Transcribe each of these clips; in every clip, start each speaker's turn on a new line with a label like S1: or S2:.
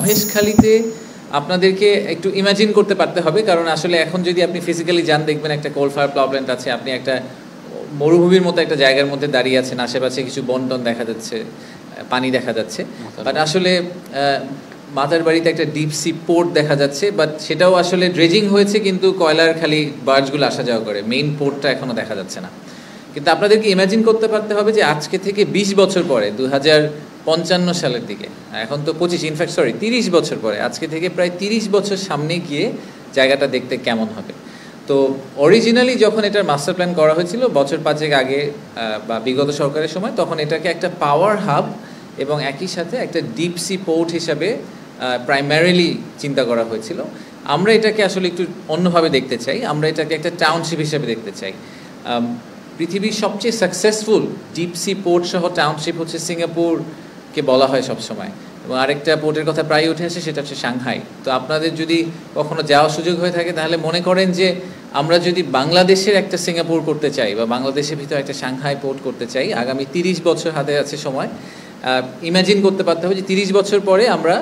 S1: মহেশখালীতে আপনাদেরকে একটু ইমাজিন করতে পারতে হবে, কারণ আসলে এখন যদি আপনি ফিজিক্যালি যান দেখবেন একটা কোল ফায়ার পাওয়ার প্ল্যান্ট আছে, আপনি একটা মরুভূমির মতো একটা জায়গার মধ্যে দাঁড়িয়ে আছেন, আশেপাশে কিছু বন দেখা যাচ্ছে, পানি দেখা যাচ্ছে, বাট আসলে মাতার বাড়িতে একটা ডিপ সি পোর্ট দেখা যাচ্ছে, বাট সেটাও আসলে ড্রেজিং হয়েছে, কিন্তু কয়লার খালি বার্জগুলো আসা যাওয়া করে, মেইন পোর্টটা এখনও দেখা যাচ্ছে না। কিন্তু আপনাদেরকে ইমাজিন করতে পারতে হবে যে আজকে থেকে 20 বছর পরে 2055 সালের দিকে, এখন তো 25, ইনফ্যাক্ট 30 বছর পরে, আজকে থেকে প্রায় 30 বছর সামনে গিয়ে জায়গাটা দেখতে কেমন হবে। তো অরিজিনালি যখন এটার মাস্টার প্ল্যান করা হয়েছিল বছর 5 আগে বা বিগত সরকারের সময়, তখন এটাকে একটা পাওয়ার হাব এবং একই সাথে একটা ডিপ সি পোর্ট হিসাবে প্রাইমারিলি চিন্তা করা হয়েছিল। আমরা এটাকে আসলে একটু অন্যভাবে দেখতে চাই, আমরা এটাকে একটা টাউনশিপ হিসেবে দেখতে চাই। পৃথিবীর সবচেয়ে সাকসেসফুল ডিপ সি পোর্ট সহ টাউনশিপ হচ্ছে সিঙ্গাপুরকে বলা হয় সবসময়, এবং আরেকটা পোর্টের কথা প্রায় উঠে আসে, সেটা হচ্ছে সাংহাই। তো আপনাদের যদি কখনো যাওয়ার সুযোগ হয়ে থাকে তাহলে মনে করেন যে আমরা যদি বাংলাদেশের একটা সিঙ্গাপুর করতে চাই বা বাংলাদেশের ভিতরে একটা সাংহাই পোর্ট করতে চাই, আগামী 30 বছর হাতে আছে সময়। ইমাজিন করতে পারতে হবে যে 30 বছর পরে আমরা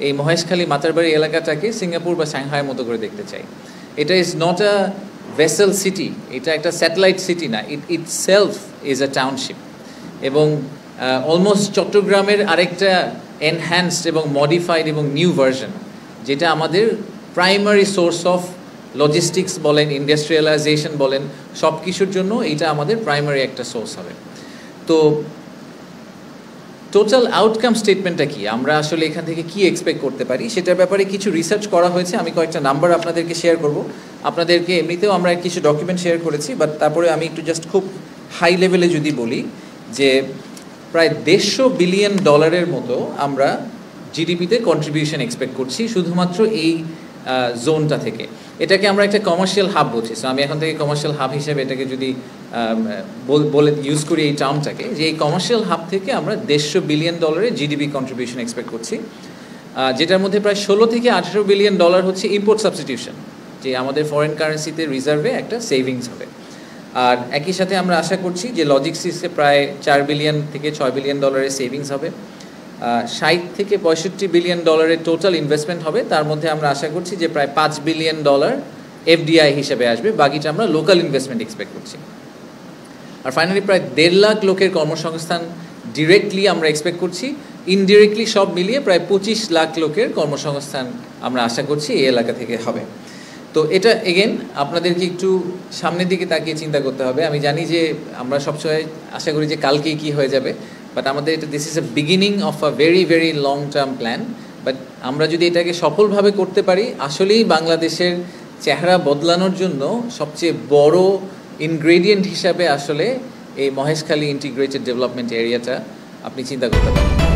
S1: এই মহেশখালী মাতারবাড়ি এলাকাটাকে সিঙ্গাপুর বা সাংহাইয়ের মতো করে দেখতে চাই। এটা is not a vessel city, এটা একটা স্যাটেলাইট সিটি না, ইট সেলফ ইজ আ টাউনশিপ। এবং অলমোস্ট চট্টগ্রামের আরেকটা এনহ্যান্সড এবং মডিফাইড এবং নিউ ভার্সন, যেটা আমাদের প্রাইমারি সোর্স অফ লজিস্টিক্স বলেন, ইন্ডাস্ট্রিয়ালাইজেশন বলেন, সব কিছুর জন্য এইটা আমাদের প্রাইমারি একটা সোর্স হবে। তো টোটাল আউটকাম স্টেটমেন্টটা কি, আমরা আসলে এখান থেকে কি এক্সপেক্ট করতে পারি সেটার ব্যাপারে কিছু রিসার্চ করা হয়েছে। আমি কয়েকটা নাম্বার আপনাদেরকে শেয়ার করব। আপনাদেরকে এমনিতেও আমরা কিছু ডকুমেন্ট শেয়ার করেছি, বাট তারপরে আমি একটু জাস্ট খুব হাই লেভেলে যদি বলি যে প্রায় $150 বিলিয়ন মতো আমরা জিডিপিতে কন্ট্রিবিউশন এক্সপেক্ট করছি শুধুমাত্র এই জোনটা থেকে। এটাকে আমরা একটা কমার্শিয়াল হাব বলছি। সো আমি এখন থেকে কমার্শিয়াল হাব হিসেবে এটাকে যদি বলে ইউজ করি এই টার্মটাকে, যে এই কমার্শিয়াল হাব থেকে আমরা $150 বিলিয়ন জিডিপি কন্ট্রিবিউশন এক্সপেক্ট করছি, যেটার মধ্যে প্রায় $16 থেকে $18 বিলিয়ন হচ্ছে ইম্পোর্ট সাবস্টিটিউশন, যে আমাদের ফরেন কারেন্সিতে রিজার্ভে একটা সেভিংস হবে। আর একই সাথে আমরা আশা করছি যে লজিস্টিক্সে প্রায় $4 বিলিয়ন থেকে $6 বিলিয়ন সেভিংস হবে। 60 থেকে $65 বিলিয়ন টোটাল ইনভেস্টমেন্ট হবে, তার মধ্যে আমরা আশা করছি যে প্রায় $5 বিলিয়ন এফডিআই হিসেবে আসবে, বাকিটা আমরা লোকাল ইনভেস্টমেন্ট এক্সপেক্ট করছি। আর ফাইনালি প্রায় 1.5 লাখ লোকের কর্মসংস্থান ডিরেক্টলি আমরা এক্সপেক্ট করছি, ইনডিরেক্টলি সব মিলিয়ে প্রায় 25 লাখ লোকের কর্মসংস্থান আমরা আশা করছি এই এলাকা থেকে হবে। তো এটা এগেন আপনাদেরকে একটু সামনের দিকে তাকিয়ে চিন্তা করতে হবে। আমি জানি যে আমরা সবসময় আশা করি যে কালকেই কী হয়ে যাবে, বাট আমাদের এটা this is a beginning of a very very long term plan. But আমরা যদি এটাকে সফলভাবে করতে পারি, আসলেই বাংলাদেশের চেহারা বদলানোর জন্য সবচেয়ে বড় ইনগ্রেডিয়েন্ট হিসাবে আসলে এই মহেশখালী ইন্টিগ্রেটেড ডেভেলপমেন্ট এরিয়াটা আপনি চিন্তা করতে পারেন।